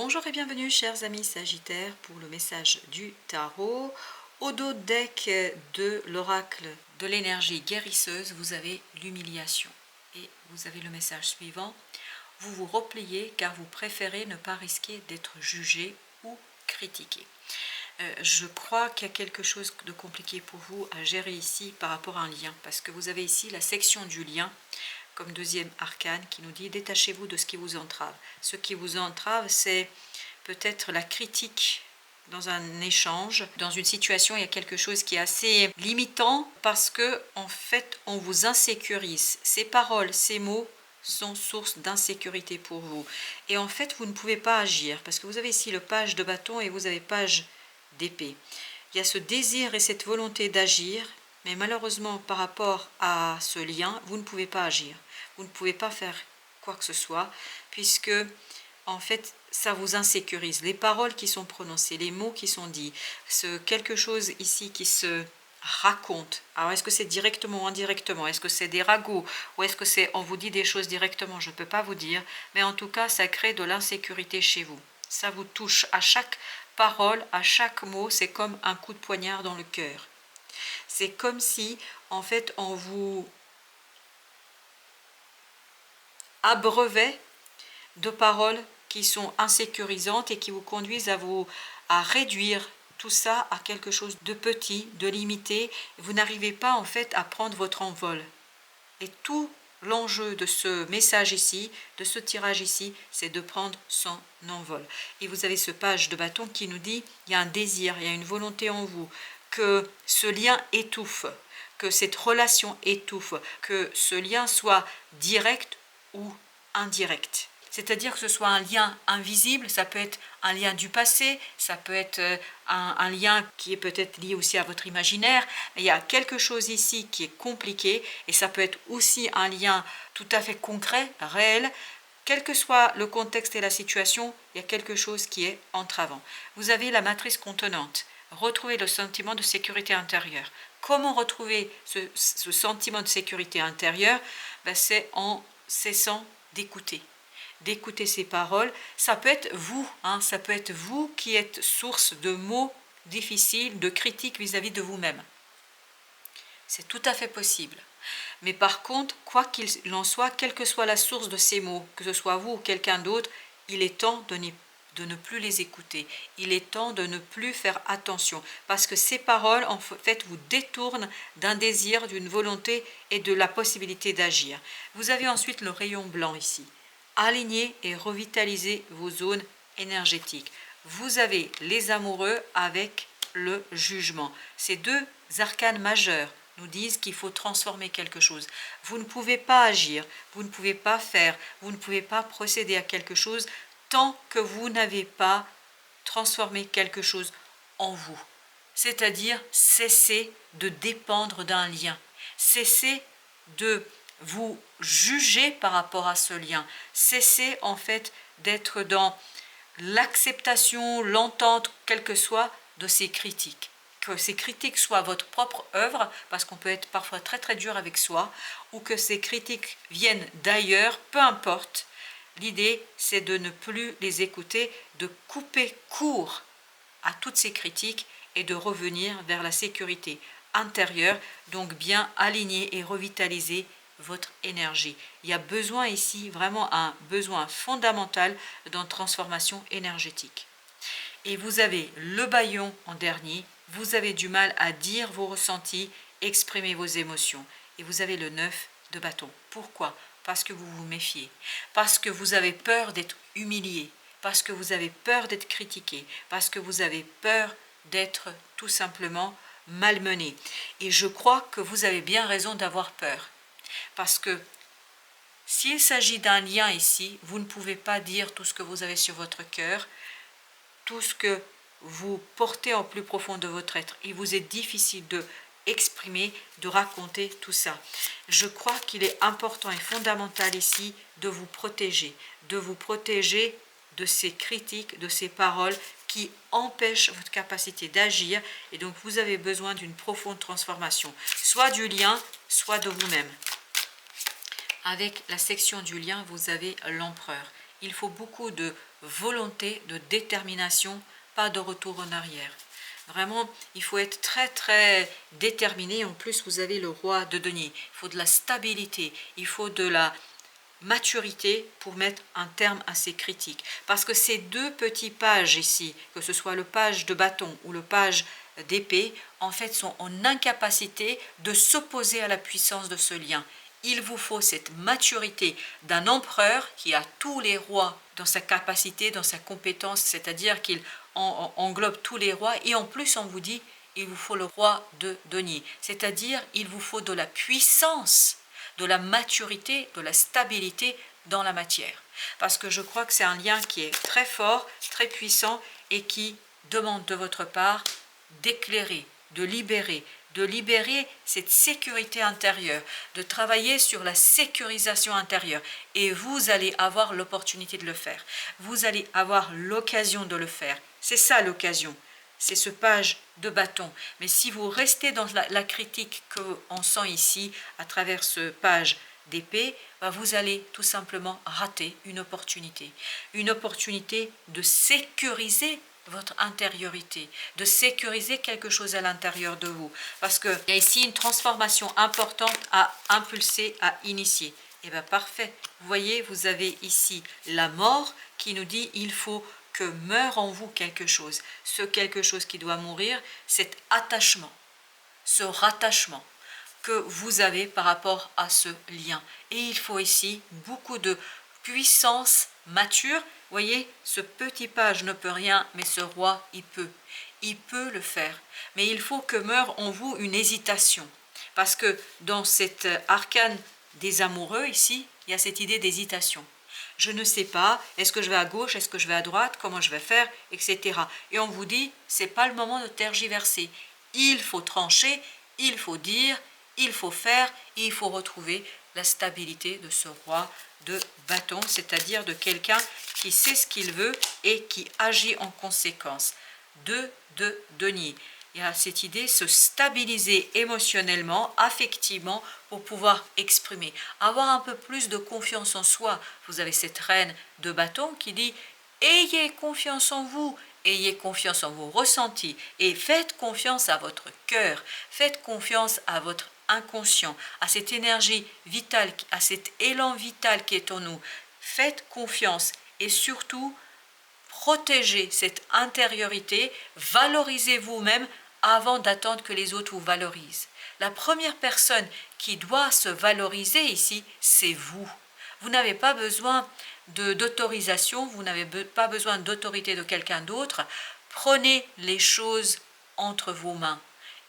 Bonjour et bienvenue chers amis Sagittaires pour le message du tarot. Au dos deck de l'oracle de l'énergie guérisseuse, vous avez l'humiliation. Et vous avez le message suivant. Vous vous repliez car vous préférez ne pas risquer d'être jugé ou critiqué. Je crois qu'il y a quelque chose de compliqué pour vous à gérer ici par rapport à un lien. Parce que vous avez ici la section du lien comme deuxième arcane qui nous dit détachez-vous de ce qui vous entrave. Ce qui vous entrave, c'est peut-être la critique dans un échange, dans une situation, il y a quelque chose qui est assez limitant parce que en fait, on vous insécurise. Ces paroles, ces mots sont source d'insécurité pour vous. Et en fait, vous ne pouvez pas agir parce que vous avez ici le page de bâton et vous avez page d'épée. Il y a ce désir et cette volonté d'agir, mais malheureusement, par rapport à ce lien, vous ne pouvez pas agir. Vous ne pouvez pas faire quoi que ce soit, puisque, en fait, ça vous insécurise. Les paroles qui sont prononcées, les mots qui sont dits, quelque chose ici qui se raconte. Alors, est-ce que c'est directement ou indirectement? Est-ce que c'est des ragots? Ou est-ce que c'est on vous dit des choses directement? Je ne peux pas vous dire. Mais en tout cas, ça crée de l'insécurité chez vous. Ça vous touche à chaque parole, à chaque mot. C'est comme un coup de poignard dans le cœur. C'est comme si, en fait, on vous abreuvait de paroles qui sont insécurisantes et qui vous conduisent à réduire tout ça à quelque chose de petit, de limité. Vous n'arrivez pas en fait à prendre votre envol. Et tout l'enjeu de ce message ici, de ce tirage ici, c'est de prendre son envol. Et vous avez ce page de bâton qui nous dit, il y a un désir, il y a une volonté en vous, que ce lien étouffe, que cette relation étouffe, que ce lien soit direct ou indirect. C'est-à-dire que ce soit un lien invisible, ça peut être un lien du passé, ça peut être un lien qui est peut-être lié aussi à votre imaginaire. Mais il y a quelque chose ici qui est compliqué et ça peut être aussi un lien tout à fait concret, réel. Quel que soit le contexte et la situation, il y a quelque chose qui est entravant. Vous avez la matrice contenante. Retrouver le sentiment de sécurité intérieure. Comment retrouver ce sentiment de sécurité intérieure? C'est en cessant d'écouter ces paroles. Ça peut être vous, ça peut être vous qui êtes source de mots difficiles, de critiques vis-à-vis de vous-même. C'est tout à fait possible. Mais par contre, quoi qu'il en soit, quelle que soit la source de ces mots, que ce soit vous ou quelqu'un d'autre, il est temps de ne plus les écouter. Il est temps de ne plus faire attention. Parce que ces paroles, en fait, vous détournent d'un désir, d'une volonté et de la possibilité d'agir. Vous avez ensuite le rayon blanc ici. Alignez et revitalisez vos zones énergétiques. Vous avez les amoureux avec le jugement. Ces deux arcanes majeurs nous disent qu'il faut transformer quelque chose. Vous ne pouvez pas agir, vous ne pouvez pas faire, vous ne pouvez pas procéder à quelque chose tant que vous n'avez pas transformé quelque chose en vous. C'est-à-dire cesser de dépendre d'un lien, cesser de vous juger par rapport à ce lien, cessez en fait d'être dans l'acceptation, l'entente, quelle que soit, de ces critiques. Que ces critiques soient votre propre œuvre, parce qu'on peut être parfois très très dur avec soi, ou que ces critiques viennent d'ailleurs, peu importe. L'idée, c'est de ne plus les écouter, de couper court à toutes ces critiques et de revenir vers la sécurité intérieure, donc bien aligner et revitaliser votre énergie. Il y a besoin ici, vraiment un besoin fondamental dans transformation énergétique. Et vous avez le bâillon en dernier, vous avez du mal à dire vos ressentis, exprimer vos émotions. Et vous avez le 9 de bâton. Pourquoi? Parce que vous vous méfiez, parce que vous avez peur d'être humilié, parce que vous avez peur d'être critiqué, parce que vous avez peur d'être tout simplement malmené. Et je crois que vous avez bien raison d'avoir peur. Parce que s'il s'agit d'un lien ici, vous ne pouvez pas dire tout ce que vous avez sur votre cœur, tout ce que vous portez en plus profond de votre être. Il vous est difficile de exprimer, de raconter tout ça. Je crois qu'il est important et fondamental ici de vous protéger de ces critiques, de ces paroles qui empêchent votre capacité d'agir. Et donc vous avez besoin d'une profonde transformation, soit du lien, soit de vous-même. Avec la section du lien, vous avez l'empereur. il faut beaucoup de volonté, de détermination, pas de retour en arrière. Vraiment, il faut être très très déterminé. En plus, vous avez le roi de denier. Il faut de la stabilité, il faut de la maturité pour mettre un terme à ces critiques. Parce que ces deux petits pages ici, que ce soit le page de bâton ou le page d'épée, en fait sont en incapacité de s'opposer à la puissance de ce lien. Il vous faut cette maturité d'un empereur qui a tous les rois dans sa capacité, dans sa compétence, c'est-à-dire qu'il englobe tous les rois, et en plus on vous dit il vous faut le roi de denier, c'est-à-dire il vous faut de la puissance, de la maturité, de la stabilité dans la matière. Parce que je crois que c'est un lien qui est très fort, très puissant et qui demande de votre part d'éclairer, de libérer cette sécurité intérieure, de travailler sur la sécurisation intérieure. Et vous allez avoir l'opportunité de le faire. Vous allez avoir l'occasion de le faire. C'est ça l'occasion. C'est ce page de bâton. Mais si vous restez dans la critique qu'on sent ici, à travers ce page d'épée, vous allez tout simplement rater une opportunité. Une opportunité de sécuriser votre intériorité, de sécuriser quelque chose à l'intérieur de vous. Parce qu'il y a ici une transformation importante à impulser, à initier. Et bien parfait. Vous voyez, vous avez ici la mort qui nous dit il faut que meure en vous quelque chose. Ce quelque chose qui doit mourir, cet attachement, ce rattachement que vous avez par rapport à ce lien. Et il faut ici beaucoup de puissance mature. Vous voyez, ce petit page ne peut rien, mais ce roi, il peut. Il peut le faire. Mais il faut que meure en vous une hésitation. Parce que dans cet arcane des amoureux, ici, il y a cette idée d'hésitation. Je ne sais pas, est-ce que je vais à gauche, est-ce que je vais à droite, comment je vais faire, etc. Et on vous dit, c'est pas le moment de tergiverser. Il faut trancher, il faut dire, il faut faire, et il faut retrouver la stabilité de ce roi de bâton, c'est-à-dire de quelqu'un qui sait ce qu'il veut et qui agit en conséquence. De denier. Il y a cette idée, se stabiliser émotionnellement, affectivement, pour pouvoir exprimer. Avoir un peu plus de confiance en soi. Vous avez cette reine de bâton qui dit « Ayez confiance en vous, ayez confiance en vos ressentis et faites confiance à votre cœur, faites confiance à votre inconscient, à cette énergie vitale, à cet élan vital qui est en nous. Faites confiance et surtout, protégez cette intériorité, valorisez vous-même avant d'attendre que les autres vous valorisent. La première personne qui doit se valoriser ici, c'est vous. Vous n'avez pas besoin d'autorisation, vous n'avez pas besoin d'autorité de quelqu'un d'autre. Prenez les choses entre vos mains.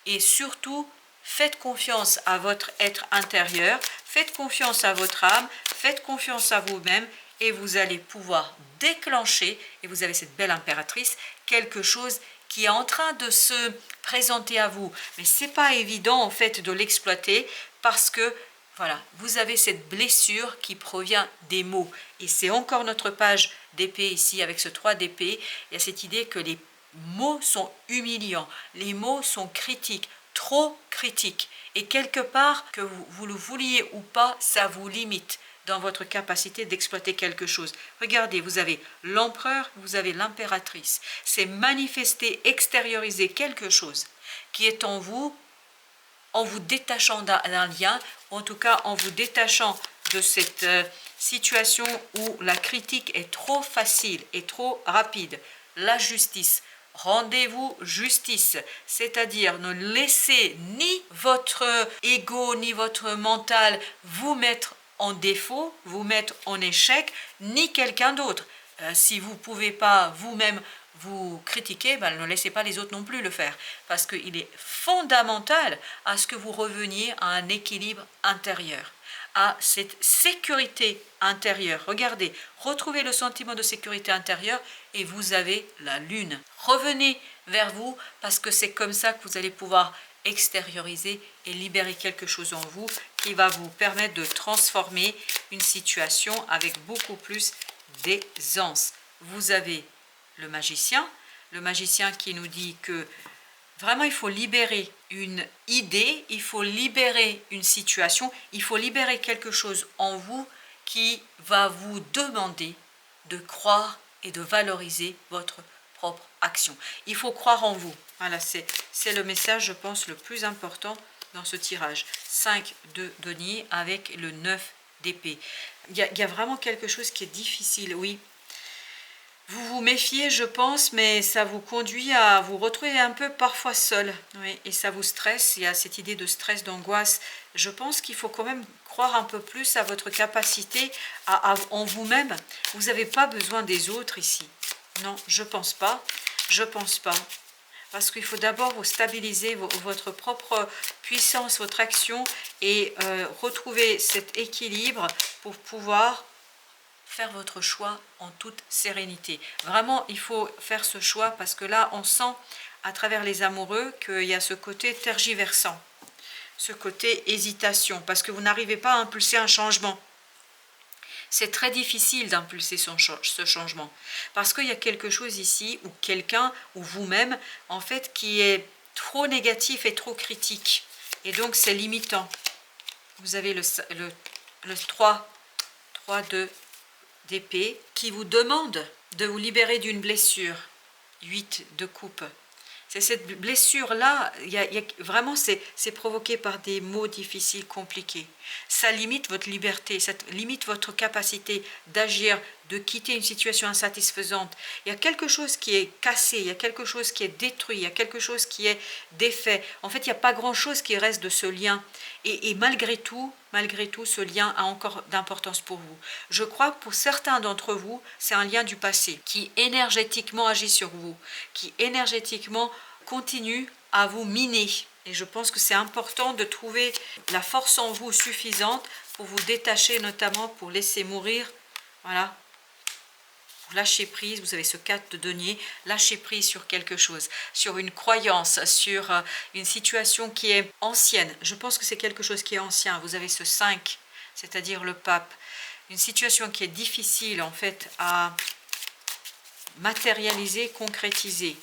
Et surtout, faites confiance à votre être intérieur, faites confiance à votre âme, faites confiance à vous-même et vous allez pouvoir déclencher, et vous avez cette belle impératrice, quelque chose qui est en train de se présenter à vous. Mais ce n'est pas évident en fait de l'exploiter parce que voilà, vous avez cette blessure qui provient des mots. Et c'est encore notre page d'épée ici avec ce 3 d'épée. Il y a cette idée que les mots sont humiliants, les mots sont critiques, trop critiques. Et quelque part, que vous le vouliez ou pas, ça vous limite dans votre capacité d'exploiter quelque chose. Regardez, vous avez l'empereur, vous avez l'impératrice. C'est manifester, extérioriser quelque chose qui est en vous détachant d'un lien, en tout cas en vous détachant de cette situation où la critique est trop facile et trop rapide. La justice. Rendez-vous justice, c'est-à-dire ne laissez ni votre ego ni votre mental vous mettre en défaut, vous mettre en échec, ni quelqu'un d'autre. Si vous ne pouvez pas vous-même vous critiquer, ne laissez pas les autres non plus le faire. Parce qu'il est fondamental à ce que vous reveniez à un équilibre intérieur, à cette sécurité intérieure. Regardez, retrouvez le sentiment de sécurité intérieure et vous avez la lune. Revenez vers vous parce que c'est comme ça que vous allez pouvoir extérioriser et libérer quelque chose en vous qui va vous permettre de transformer une situation avec beaucoup plus d'aisance. Vous avez le magicien qui nous dit que vraiment il faut libérer une idée, il faut libérer une situation, il faut libérer quelque chose en vous qui va vous demander de croire et de valoriser votre propre action. Il faut croire en vous. Voilà, c'est le message, je pense, le plus important dans ce tirage. 5 de denier avec le 9 d'épée. Il y a vraiment quelque chose qui est difficile, oui. Vous vous méfiez, je pense, mais ça vous conduit à vous retrouver un peu parfois seul. Oui, et ça vous stresse, il y a cette idée de stress, d'angoisse. Je pense qu'il faut quand même croire un peu plus à votre capacité en vous-même. Vous n'avez pas besoin des autres ici. Non, je pense pas. Je pense pas. Parce qu'il faut d'abord vous stabiliser votre propre puissance, votre action et retrouver cet équilibre pour pouvoir faire votre choix en toute sérénité. Vraiment, il faut faire ce choix parce que là, on sent à travers les amoureux qu'il y a ce côté tergiversant, ce côté hésitation, parce que vous n'arrivez pas à impulser un changement. C'est très difficile d'impulser ce changement, parce qu'il y a quelque chose ici, ou quelqu'un, ou vous-même, en fait, qui est trop négatif et trop critique. Et donc, c'est limitant. Vous avez le 3 d'épée qui vous demande de vous libérer d'une blessure. 8 de coupe. C'est cette blessure-là, vraiment, c'est provoqué par des mots difficiles, compliqués. Ça limite votre liberté, ça limite votre capacité d'agir, de quitter une situation insatisfaisante. Il y a quelque chose qui est cassé, il y a quelque chose qui est détruit, il y a quelque chose qui est défait. En fait, il n'y a pas grand-chose qui reste de ce lien. Et malgré tout, ce lien a encore d'importance pour vous. Je crois que pour certains d'entre vous, c'est un lien du passé qui énergétiquement agit sur vous, qui énergétiquement continue à vous miner. Et je pense que c'est important de trouver la force en vous suffisante pour vous détacher, notamment pour laisser mourir. Voilà. Lâcher prise, vous avez ce 4 de denier, lâcher prise sur quelque chose, sur une croyance, sur une situation qui est ancienne. Je pense que c'est quelque chose qui est ancien. Vous avez ce 5, c'est-à-dire le pape. Une situation qui est difficile en fait à matérialiser, concrétiser.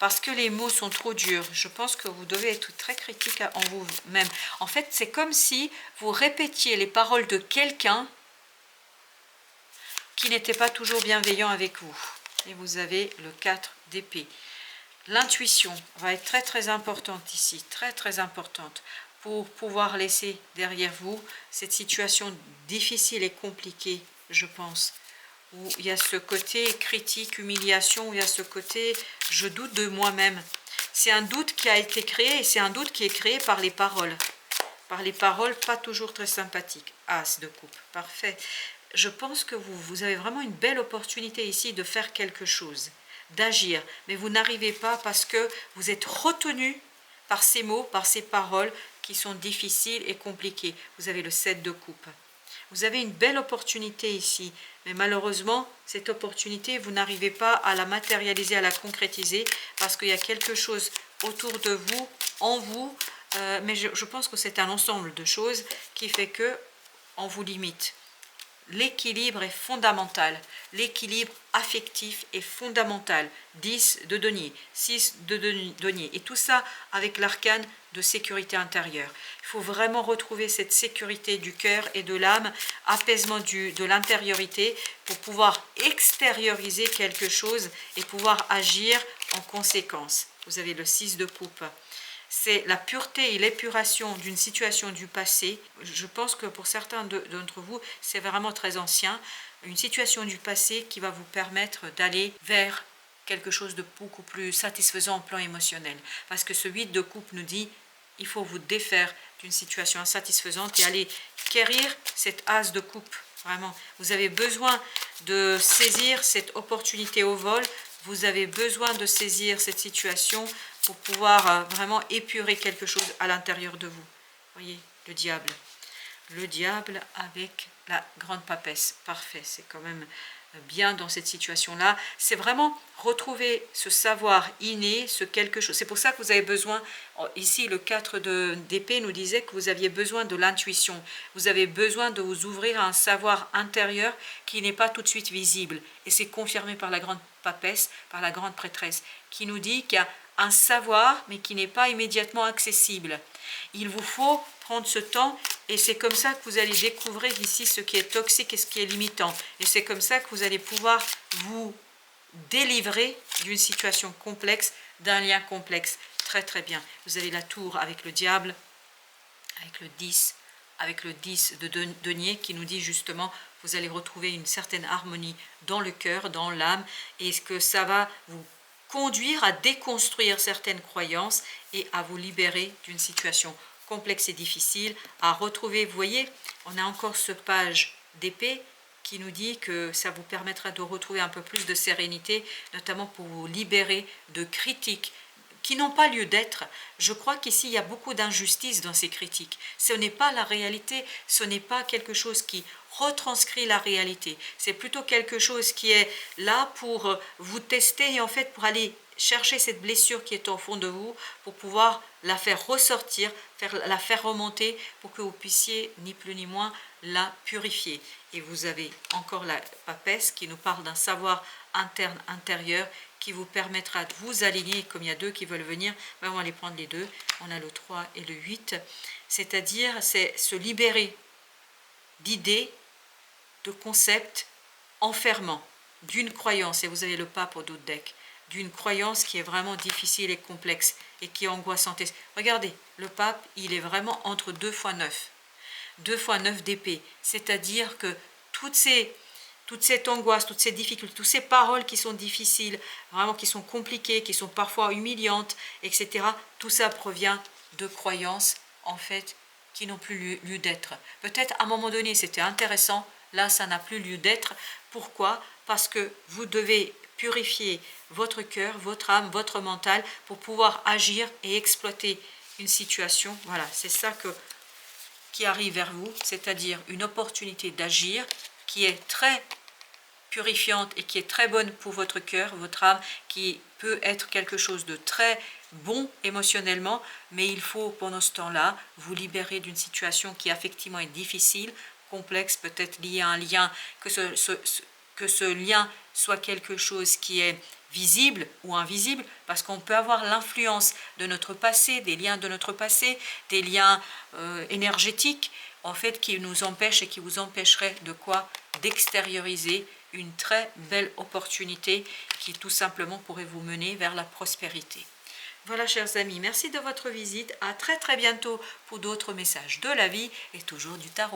Parce que les mots sont trop durs. Je pense que vous devez être très critique en vous-même. En fait, c'est comme si vous répétiez les paroles de quelqu'un qui n'était pas toujours bienveillant avec vous. Et vous avez le 4 d'épée. L'intuition va être très très importante ici, très très importante, pour pouvoir laisser derrière vous cette situation difficile et compliquée, je pense, où il y a ce côté critique, humiliation, où il y a ce côté je doute de moi-même. C'est un doute qui a été créé, et c'est un doute qui est créé par les paroles. Par les paroles pas toujours très sympathiques. As de coupe, parfait. Je pense que vous avez vraiment une belle opportunité ici de faire quelque chose, d'agir, mais vous n'arrivez pas parce que vous êtes retenu par ces mots, par ces paroles qui sont difficiles et compliquées. Vous avez le 7 de coupe. Vous avez une belle opportunité ici, mais malheureusement, cette opportunité, vous n'arrivez pas à la matérialiser, à la concrétiser, parce qu'il y a quelque chose autour de vous, en vous, mais je pense que c'est un ensemble de choses qui fait que on vous limite. L'équilibre est fondamental, l'équilibre affectif est fondamental. 10 de denier, 6 de denier, et tout ça avec l'arcane de sécurité intérieure. Il faut vraiment retrouver cette sécurité du cœur et de l'âme, apaisement de l'intériorité pour pouvoir extérioriser quelque chose et pouvoir agir en conséquence. Vous avez le 6 de coupe. C'est la pureté et l'épuration d'une situation du passé. Je pense que pour certains d'entre vous, c'est vraiment très ancien. Une situation du passé qui va vous permettre d'aller vers quelque chose de beaucoup plus satisfaisant au plan émotionnel. Parce que ce 8 de coupe nous dit, il faut vous défaire d'une situation insatisfaisante et aller quérir cette as de coupe. Vraiment, vous avez besoin de saisir cette opportunité au vol. Vous avez besoin de saisir cette situation pour pouvoir vraiment épurer quelque chose à l'intérieur de vous. Voyez, le diable. Le diable avec la grande papesse. Parfait, c'est quand même bien dans cette situation-là. C'est vraiment retrouver ce savoir inné, ce quelque chose. C'est pour ça que vous avez besoin, ici le 4 d'épée nous disait que vous aviez besoin de l'intuition. Vous avez besoin de vous ouvrir à un savoir intérieur qui n'est pas tout de suite visible. Et c'est confirmé par la grande papesse, par la grande prêtresse, qui nous dit qu'il y a un savoir, mais qui n'est pas immédiatement accessible. Il vous faut prendre ce temps Et c'est comme ça que vous allez découvrir ici ce qui est toxique et ce qui est limitant. Et c'est comme ça que vous allez pouvoir vous délivrer d'une situation complexe, d'un lien complexe. Très très bien. Vous avez la tour avec le diable, avec le 10, avec le 10 de denier qui nous dit justement vous allez retrouver une certaine harmonie dans le cœur, dans l'âme, et ce que ça va vous conduire à déconstruire certaines croyances et à vous libérer d'une situation complexe et difficile, à retrouver, vous voyez, on a encore ce page d'épée qui nous dit que ça vous permettra de retrouver un peu plus de sérénité, notamment pour vous libérer de critiques qui n'ont pas lieu d'être. Je crois qu'ici, il y a beaucoup d'injustice dans ces critiques. Ce n'est pas la réalité, ce n'est pas quelque chose qui retranscrit la réalité. C'est plutôt quelque chose qui est là pour vous tester et en fait pour aller chercher cette blessure qui est au fond de vous, pour pouvoir la faire ressortir, la faire remonter, pour que vous puissiez, ni plus ni moins, la purifier. Et vous avez encore la papesse qui nous parle d'un savoir interne, intérieur, qui vous permettra de vous aligner. Comme il y a deux qui veulent venir, ben on va les prendre les deux. On a le 3 et le 8. C'est-à-dire, c'est se libérer d'idées, de concepts enfermants, d'une croyance. Et vous avez le pape au dos de deck, d'une croyance qui est vraiment difficile et complexe et qui est angoissante. Regardez, le pape, il est vraiment entre 2 fois 9. 2 fois 9 d'épée. C'est-à-dire que toute cette angoisse, toutes ces difficultés, toutes ces paroles qui sont difficiles, vraiment qui sont compliquées, qui sont parfois humiliantes, etc., tout ça provient de croyances, en fait, qui n'ont plus lieu d'être. Peut-être à un moment donné, c'était intéressant, là, ça n'a plus lieu d'être. Pourquoi? Parce que vous devez purifier votre cœur, votre âme, votre mental, pour pouvoir agir et exploiter une situation. Voilà, c'est ça qui arrive vers vous, c'est-à-dire une opportunité d'agir qui est très purifiante et qui est très bonne pour votre cœur, votre âme, qui peut être quelque chose de très bon émotionnellement, mais il faut pendant ce temps-là vous libérer d'une situation qui effectivement est difficile, complexe, peut-être liée à un lien, que ce lien soit quelque chose qui est visible ou invisible, parce qu'on peut avoir l'influence de notre passé, des liens de notre passé, des liens énergétiques, en fait, qui nous empêchent et qui vous empêcheraient de quoi? D'extérioriser une très belle opportunité qui tout simplement pourrait vous mener vers la prospérité. Voilà, chers amis, merci de votre visite. À très très bientôt pour d'autres messages de la vie et toujours du tarot.